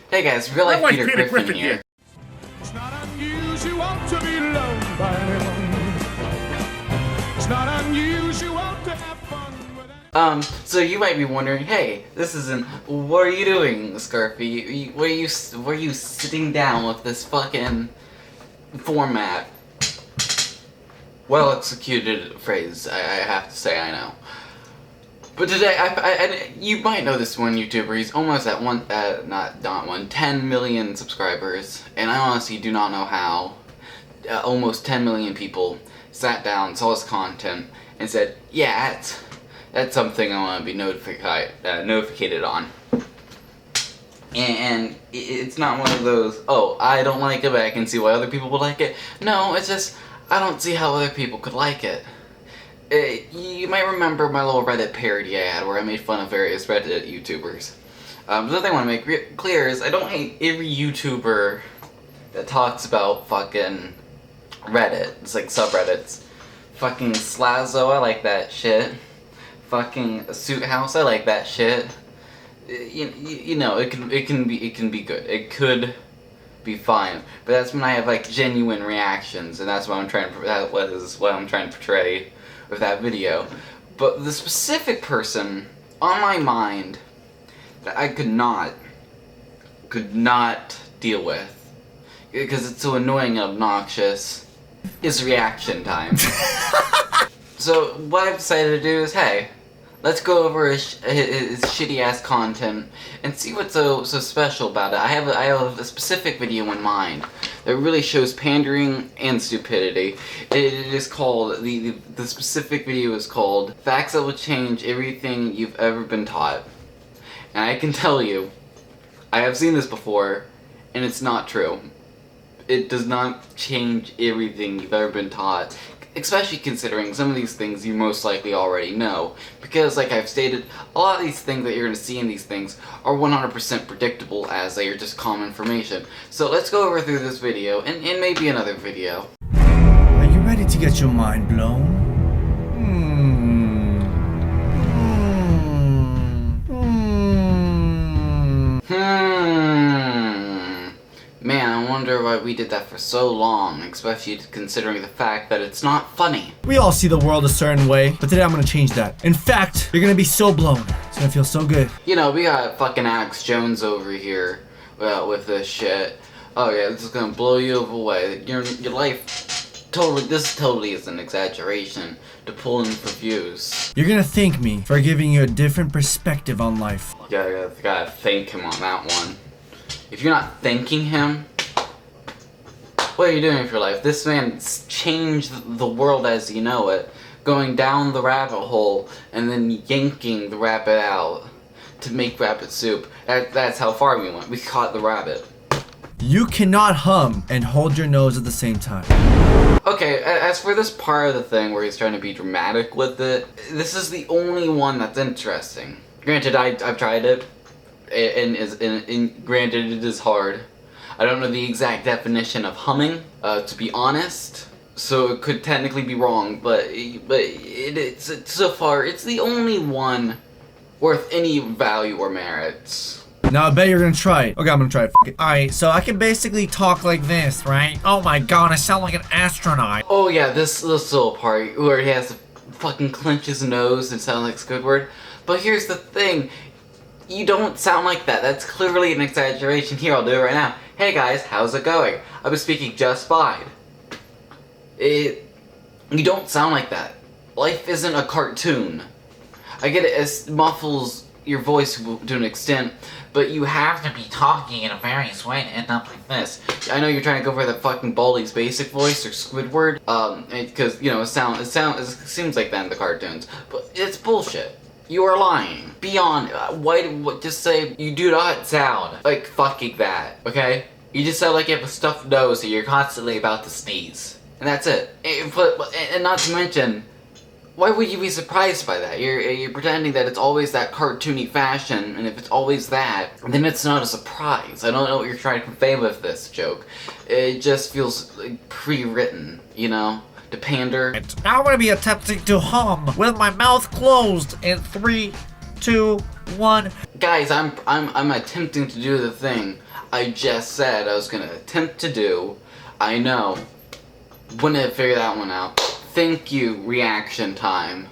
Hey guys, real life Peter Griffin here. It's not unusual to be loved by anyone. It's not unusual to have fun with So you might be wondering, hey, this isn't. What are you doing, Scarfy? Were you sitting down with this fucking format? Well executed phrase, I have to say, I know. But today, you might know this one YouTuber. He's almost at 10 million subscribers, and I honestly do not know how. Almost 10 million people sat down, saw his content, and said, "Yeah, that's something I want to be notified on." And it's not one of those, oh, I don't like it, but I can see why other people would like it. No, it's just I don't see how other people could like it. You might remember my little Reddit parody I had where I made fun of various Reddit YouTubers. The thing I want to make clear is I don't hate every YouTuber that talks about fucking Reddit. It's like subreddits. Fucking Slazo, I like that shit. Fucking Suit House, I like that shit. You know, it can be good. It could be fine, but that's when I have like genuine reactions, and that's what I'm trying to. That was what I'm trying to portray with that video. But the specific person on my mind that I could not deal with because it's so annoying and obnoxious is reaction time. So what I've decided to do is, hey, let's go over his shitty ass content and see what's so special about it. I have a specific video in mind that really shows pandering and stupidity. It is called the specific video is called "Facts That Will Change Everything You've Ever Been Taught." And I can tell you, I have seen this before, and it's not true. It does not change everything you've ever been taught. Especially considering some of these things you most likely already know. Because, like I've stated, a lot of these things that you're going to see in these things are 100% predictable as they are just common information. So let's go over through this video, and maybe another video. Are you ready to get your mind blown? Man, I wonder why we did that for so long, especially considering the fact that it's not funny. We all see the world a certain way, but today I'm gonna change that. In fact, you're gonna be so blown. It's gonna feel so good. You know, we got fucking Alex Jones over here with this shit. Oh yeah, this is gonna blow you away. Your life this totally is an exaggeration to pull in for views. You're gonna thank me for giving you a different perspective on life. Yeah, gotta thank him on that one. If you're not thanking him, what are you doing with your life? This man's changed the world as you know it, going down the rabbit hole and then yanking the rabbit out to make rabbit soup. That's how far we went. We caught the rabbit. You cannot hum and hold your nose at the same time. Okay, as for this part of the thing where he's trying to be dramatic with it, this is the only one that's interesting. Granted, I've tried it. And granted, it is hard. I don't know the exact definition of humming, to be honest, so it could technically be wrong, but it's so far, it's the only one worth any value or merits. Now I bet you're gonna try it. Okay, I'm gonna try it. F it. Alright, so I can basically talk like this, right? Oh my god, I sound like an astronaut. Oh yeah, this little part where he has to fucking clench his nose and sound like Squidward. But here's the thing. You don't sound like that. That's clearly an exaggeration. Here, I'll do it right now. Hey guys, how's it going? I was speaking just fine. You don't sound like that. Life isn't a cartoon. I get it muffles your voice to an extent, but you have to be talking in a various way to end up like this. I know you're trying to go for the fucking Baldi's basic voice or Squidward, because, you know, it seems like that in the cartoons, but it's bullshit. You are lying. Beyond, just say you do not sound like fucking that, okay? You just sound like you have a stuffed nose that you're constantly about to sneeze. And that's it. And not to mention, why would you be surprised by that? You're pretending that it's always that cartoony fashion, and if it's always that, then it's not a surprise. I don't know what you're trying to convey with this joke. It just feels like pre-written, you know? To pander. Now I'm gonna be attempting to hum with my mouth closed in 3, 2, 1. Guys, I'm attempting to do the thing I just said I was gonna attempt to do. I know. Wouldn't figure that one out. Thank you, reaction time.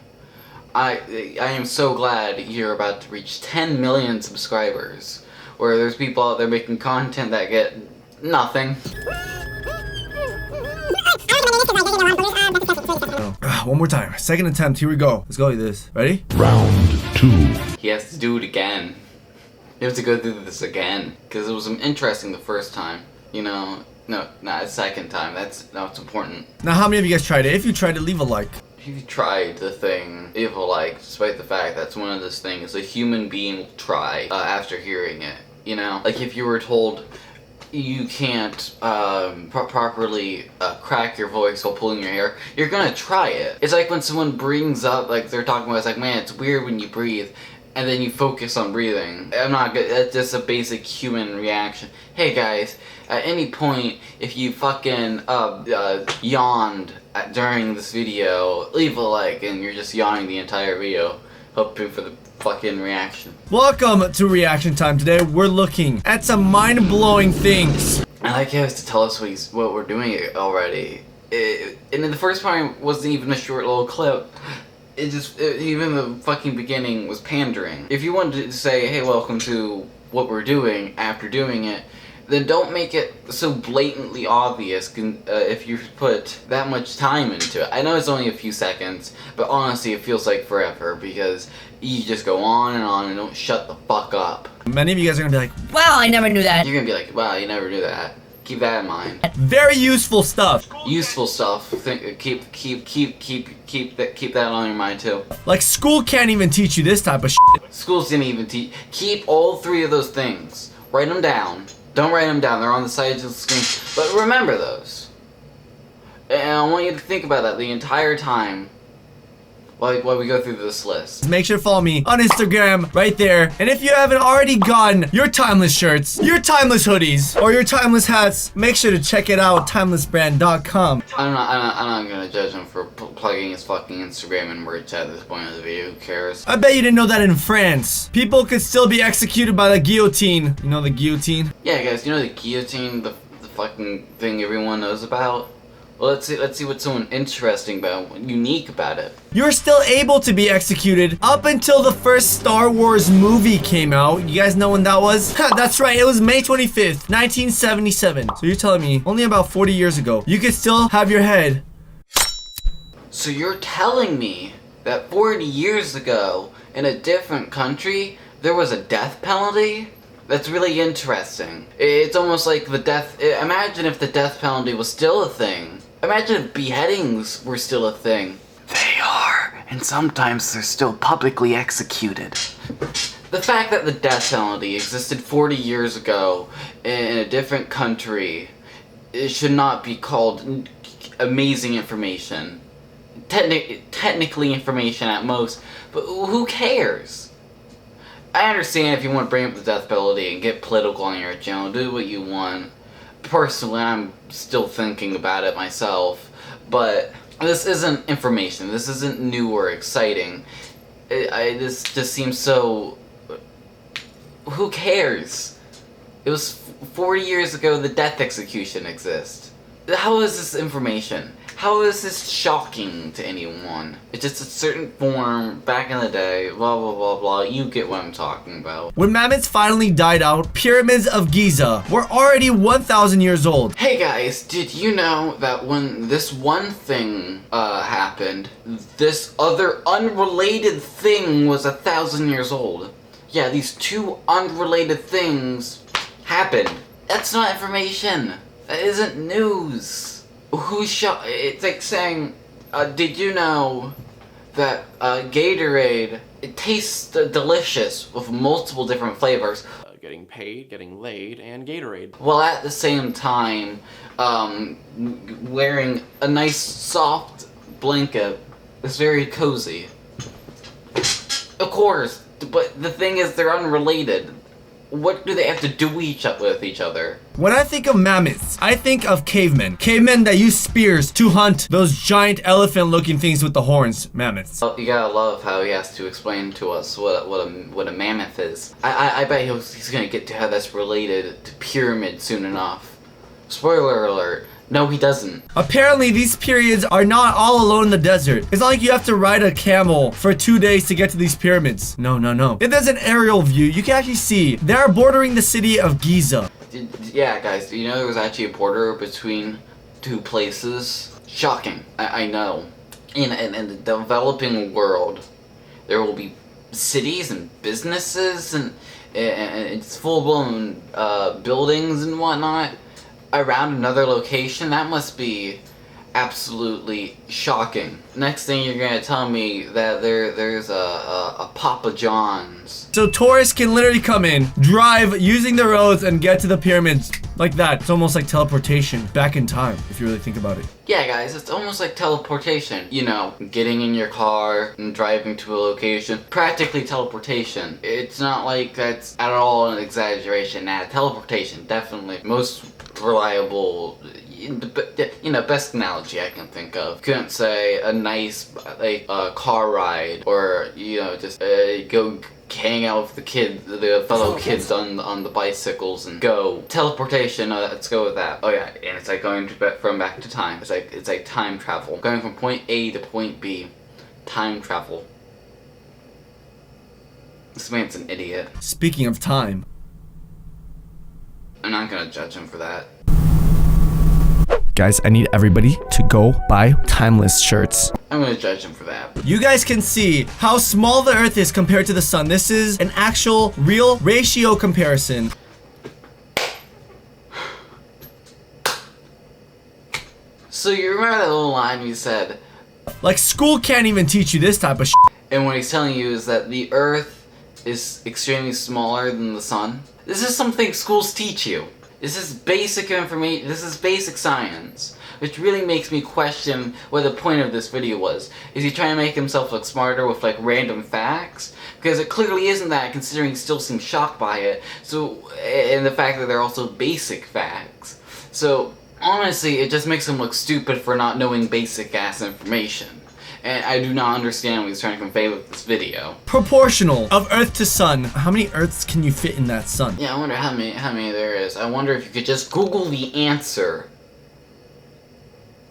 I am so glad you're about to reach 10 million subscribers, where there's people out there making content that get nothing. One more time. Second attempt. Here we go. Let's go like this. Ready? Round 2. He has to do it again. He has to go through this again, because it was interesting the first time. You know, no, not the second time. That's important. Now, how many of you guys tried it? If you tried it, leave a like. If you tried the thing, evil like, despite the fact that's one of those things a human being will try after hearing it. You know, like if you were told you can't properly crack your voice while pulling your hair, you're gonna try it. It's like when someone brings up, like they're talking about, it's like, man, it's weird when you breathe, and then you focus on breathing. I'm not good. That's just a basic human reaction. Hey guys, at any point, if you fucking yawned during this video, leave a like, and you're just yawning the entire video, hoping for the fucking reaction. Welcome to reaction time. Today we're looking at some mind-blowing things. I like how he has to tell us what we're doing already. And in the first part wasn't even a short little clip. Even the fucking beginning was pandering. If you wanted to say, hey, welcome to what we're doing after doing it, then don't make it so blatantly obvious if you put that much time into it. I know it's only a few seconds, but honestly it feels like forever because you just go on and don't shut the fuck up. Many of you guys are gonna be like, wow, I never knew that. You're gonna be like, wow, you never knew that. Keep that in mind. very useful stuff. Useful stuff. Keep that on your mind too. Like school can't even teach you this type of shit. Schools didn't even teach. Keep all three of those things. Write them down. Don't write them down. They're on the sides of the screen. But remember those. And I want you to think about that the entire time while we go through this list. Make sure to follow me on Instagram right there. And if you haven't already gotten your timeless shirts, your timeless hoodies, or your timeless hats, make sure to check it out, timelessbrand.com. I'm not gonna judge him for plugging his fucking Instagram and merch at this point of the video. Who cares? I bet you didn't know that in France, people could still be executed by the guillotine. You know the guillotine? Yeah, guys. You know the guillotine, the fucking thing everyone knows about. Well, let's see what's so interesting about, unique about it. You're still able to be executed up until the first Star Wars movie came out. You guys know when that was? That's right, it was May 25th, 1977. So you're telling me only about 40 years ago, you could still have your head. So you're telling me that 40 years ago, in a different country, there was a death penalty? That's really interesting. It's almost like imagine if the death penalty was still a thing. Imagine if beheadings were still a thing. They are, and sometimes they're still publicly executed. The fact that the death penalty existed 40 years ago in a different country, it should not be called amazing information. Technically information at most, but who cares? I understand if you want to bring up the death penalty and get political on your channel, do what you want. Personally, I'm still thinking about it myself, but this isn't information. This isn't new or exciting. This just seems so... Who cares? It was 40 years ago the death execution exists. How is this information? How is this shocking to anyone? It's just a certain form back in the day, blah blah blah blah. You get what I'm talking about. When mammoths finally died out, pyramids of Giza were already 1,000 years old. Hey guys, did you know that when this one thing happened, this other unrelated thing was 1,000 years old? Yeah, these two unrelated things happened. That's not information. That isn't news. It's like saying, did you know that Gatorade, it tastes delicious with multiple different flavors? Getting paid, getting laid, and Gatorade. While at the same time, wearing a nice soft blanket that's very cozy. Of course, but the thing is they're unrelated. what do they have to do with each other? When I think of mammoths, I think of cavemen. Cavemen that use spears to hunt those giant elephant-looking things with the horns. Mammoths. Oh, you gotta love how he has to explain to us what a mammoth is. I bet he's gonna get to how that's related to pyramids soon enough. Spoiler alert. No, he doesn't. Apparently, these periods are not all alone in the desert. It's not like you have to ride a camel for 2 days to get to these pyramids. No, no, no. If there's an aerial view, you can actually see they're bordering the city of Giza. Yeah, guys, do you know there was actually a border between two places? Shocking. I know. In the developing world, there will be cities and businesses and it's full-blown buildings and whatnot around another location. That must be absolutely shocking. Next thing you're gonna tell me that there's a Papa John's. So tourists can literally come in, drive using the roads, and get to the pyramids like that. It's almost like teleportation back in time, if you really think about it. Yeah, guys, it's almost like teleportation. You know, getting in your car and driving to a location. Practically teleportation. It's not like that's at all an exaggeration. Nah, teleportation, definitely. Most reliable, you know, best analogy I can think of. Couldn't say a nice, like, car ride, or, you know, just go hang out with the fellow kids on the bicycles and go. Teleportation, let's go with that. Oh yeah, and it's like going from back to time. It's like time travel. Going from point A to point B. Time travel. This man's an idiot. Speaking of time. I'm not gonna judge him for that. Guys, I need everybody to go buy timeless shirts. I'm gonna judge him for that. You guys can see how small the Earth is compared to the sun. This is an actual, real ratio comparison. So you remember that little line we said? Like, school can't even teach you this type of shit. And what he's telling you is that the Earth is extremely smaller than the sun. This is something schools teach you. This is basic information, this is basic science. Which really makes me question what the point of this video was. Is he trying to make himself look smarter with like random facts? Because it clearly isn't that, considering he still seems shocked by it. So, and the fact that they're also basic facts. So, honestly, it just makes him look stupid for not knowing basic ass information. And I do not understand what he's trying to convey with this video. Proportional of Earth to sun. How many Earths can you fit in that sun? Yeah, I wonder how many there is. I wonder if you could just Google the answer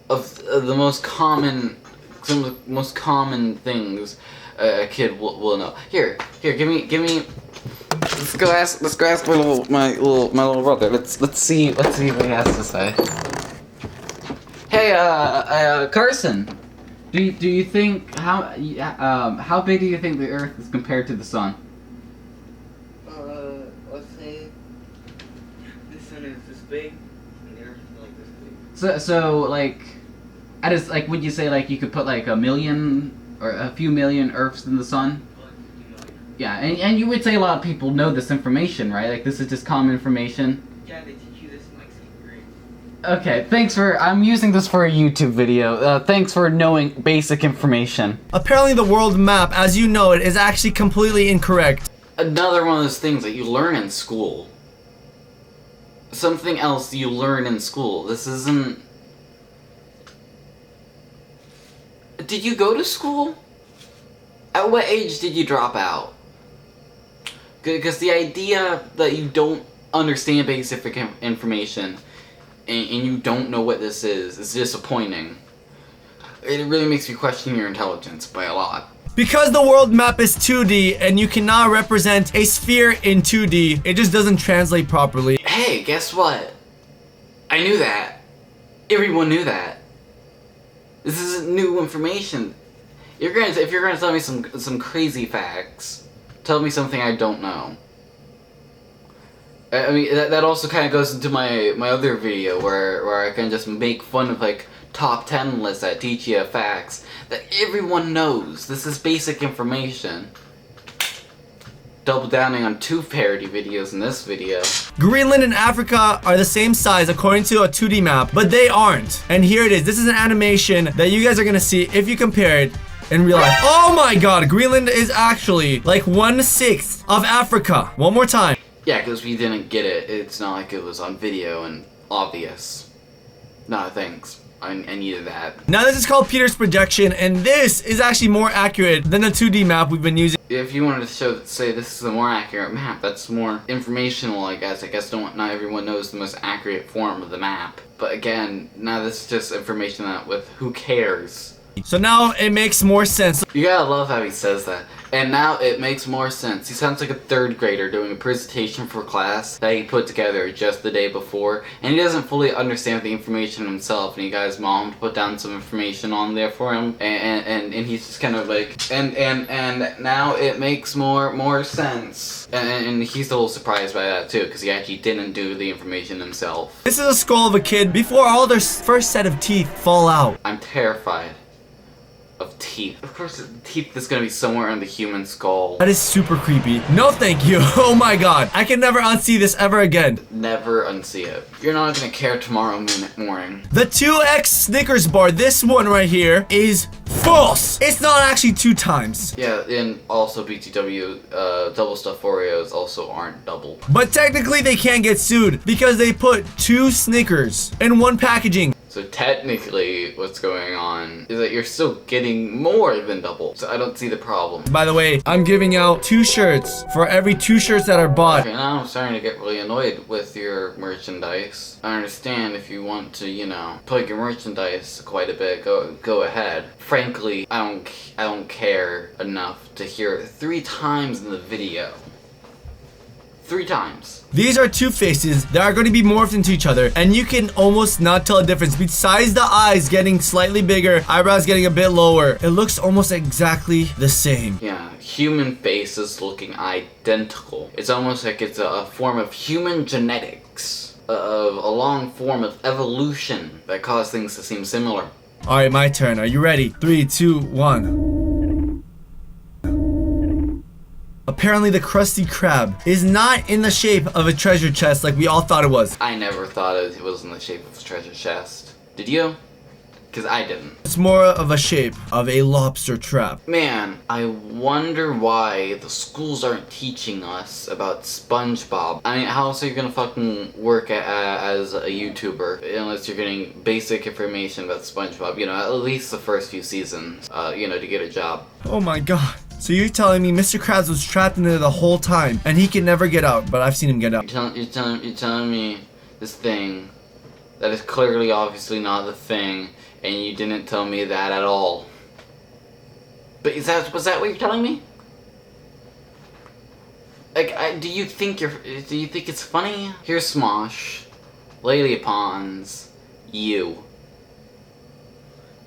of the most common, some of the most common things a kid will know. Here, give me. Let's go ask my little brother. Let's see what he has to say. Hey, Carson. Do you think how big do you think the Earth is compared to the sun? Let's say the sun is this big and the Earth is like this big. So like, would you say like you could put like a million or a few million Earths in the sun? Yeah, and you would say a lot of people know this information, right? Like this is just common information. Yeah, they teach you this in like 6th grade. Okay, I'm using this for a YouTube video. Thanks for knowing basic information. Apparently the world map, as you know it, is actually completely incorrect. Another one of those things that you learn in school. Something else you learn in school. This isn't... Did you go to school? At what age did you drop out? Because the idea that you don't understand basic information and you don't know what this is disappointing. It really makes you question your intelligence by a lot. Because the world map is 2D and you cannot represent a sphere in 2D, it just doesn't translate properly. Hey, guess what? I knew that. Everyone knew that. This isn't new information. If you're gonna tell me some crazy facts, tell me something I don't know. I mean, that also kind of goes into my other video where I can just make fun of like top 10 lists that teach you facts that everyone knows. This is basic information. Double downing on 2 parody videos in this video. Greenland and Africa are the same size according to a 2D map, but they aren't. And here it is. This is an animation that you guys are gonna see if you compare it in real life. Oh my god, Greenland is actually like 1/6 of Africa. One more time. Yeah, because we didn't get it. It's not like it was on video and obvious. No, thanks. I needed that. Now this is called Peter's projection, and this is actually more accurate than the 2D map we've been using. If you wanted to say this is a more accurate map, that's more informational, I guess. Not everyone knows the most accurate form of the map. But again, now this is just information that with who cares. So now it makes more sense. You gotta love how he says that. And now it makes more sense. He sounds like a third grader doing a presentation for class that he put together just the day before. And he doesn't fully understand the information himself. And he got his mom to put down some information on there for him. And he's just kind of like, and now it makes more sense. And he's a little surprised by that too, because he actually didn't do the information himself. This is a skull of a kid before all their first set of teeth fall out. I'm terrified of teeth. Of course, the teeth is gonna be somewhere in the human skull. That is super creepy. No thank you. Oh my god. I can never unsee this ever again. Never unsee it. You're not gonna care tomorrow morning. The 2X Snickers bar, this one right here, is false. It's not actually 2 times. Yeah, and also BTW, double stuffed Oreos also aren't double. But technically they can't get sued because they put 2 Snickers in one packaging. So technically, what's going on is that you're still getting more than double. So I don't see the problem. By the way, I'm giving out 2 shirts for every 2 shirts that are bought. Okay, now I'm starting to get really annoyed with your merchandise. I understand if you want to, you know, plug your merchandise quite a bit, go ahead. Frankly, I don't care enough to hear it 3 times in the video. 3 times. These are 2 faces that are going to be morphed into each other, and you can almost not tell a difference besides the eyes getting slightly bigger, eyebrows getting a bit lower. It looks almost exactly the same. Yeah, human faces looking identical. It's almost like it's a form of human genetics, of a long form of evolution that caused things to seem similar. Alright, my turn. Are you ready? 3, 2, 1. Apparently the Krusty Krab is not in the shape of a treasure chest like we all thought it was. I never thought it was in the shape of a treasure chest. Did you? Because I didn't. It's more of a shape of a lobster trap. Man, I wonder why the schools aren't teaching us about SpongeBob. I mean, how else are you gonna fucking work as a YouTuber unless you're getting basic information about SpongeBob? You know, at least the first few seasons, you know, to get a job. Oh my god. So you're telling me Mr. Krabs was trapped in there the whole time and he can never get out, but I've seen him get out. You're telling me this thing that is clearly obviously not the thing, and you didn't tell me that at all. But was that what you're telling me? Like, do you think it's funny? Here's Smosh, Lady Pons, you.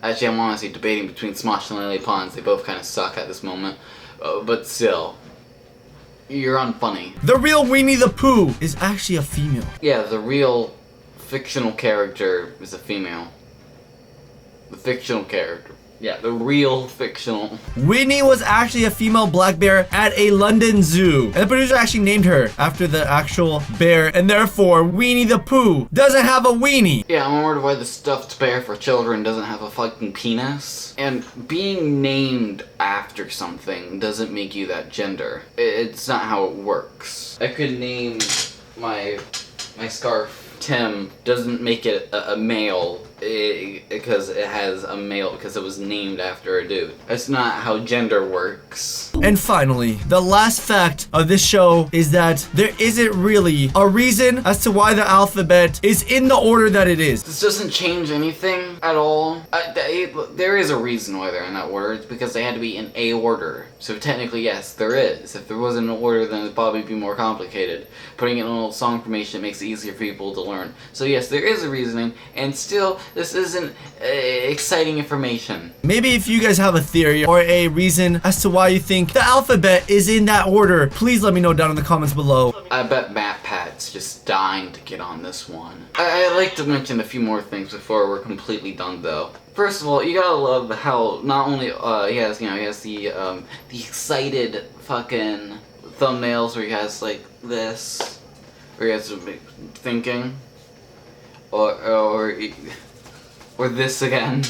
Actually, I'm honestly debating between Smosh and Lily Pons. They both kind of suck at this moment. But still, you're unfunny. The real Winnie the Pooh is actually a female. Yeah, the real fictional character is a female. The fictional character. Yeah, the real fictional. Winnie was actually a female black bear at a London zoo. And the producer actually named her after the actual bear. And therefore, Winnie the Pooh doesn't have a weenie. Yeah, I'm wondering why the stuffed bear for children doesn't have a fucking penis. And being named after something doesn't make you that gender. It's not how it works. I could name my scarf Tim, doesn't make it a male because it has a male, because it was named after a dude. That's not how gender works. And finally, the last fact of this show is that there isn't really a reason as to why the alphabet is in the order that it is. This doesn't change anything at all. There is a reason why they're in that order. It's because they had to be in a order. So technically, yes, there is. If there wasn't an order, then it'd probably be more complicated. Putting it in a little song formation makes it easier for people to learn. So yes, there is a reasoning, and still, this isn't exciting information. Maybe if you guys have a theory or a reason as to why you think the alphabet is in that order, please let me know down in the comments below. I bet MatPat's just dying to get on this one. I'd like to mention a few more things before we're completely done, though. First of all, you gotta love how not only he has the excited fucking thumbnails where he has like this, where he has thinking, or this again.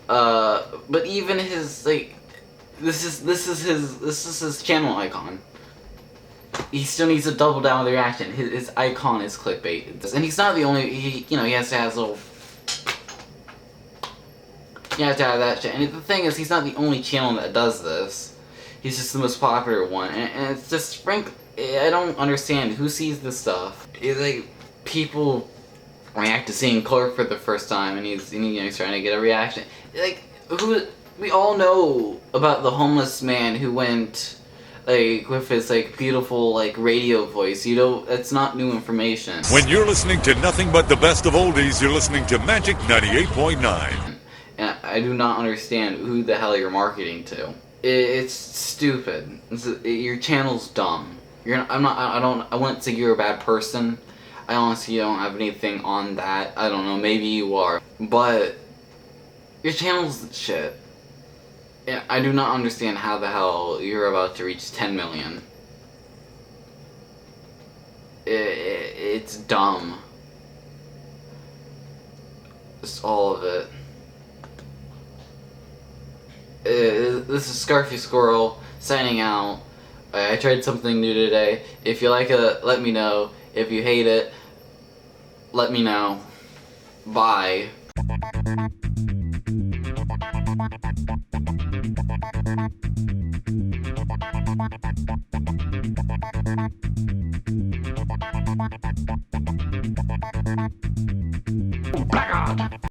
But even his like, this is his channel icon. he still needs to double down with the reaction. His icon is clickbait, and he's not the only. He has to have little. You have to have that shit. And the thing is, he's not the only channel that does this. He's just the most popular one, and it's just frankly, I don't understand who sees this stuff. It's like people react to seeing Clark for the first time, and he's trying to get a reaction. Like who? We all know about the homeless man who went like with his like beautiful like radio voice. That's not new information. When you're listening to nothing but the best of oldies, you're listening to Magic 98.9. And I do not understand who the hell you're marketing to. It's stupid. Your channel's dumb. I wouldn't say you're a bad person. I honestly don't have anything on that. I don't know, maybe you are. But your channel's shit. And I do not understand how the hell you're about to reach 10 million. It's dumb. Just all of it. This is Scarfy Squirrel signing out. I tried something new today. If you like it, let me know. If you hate it, let me know. Bye.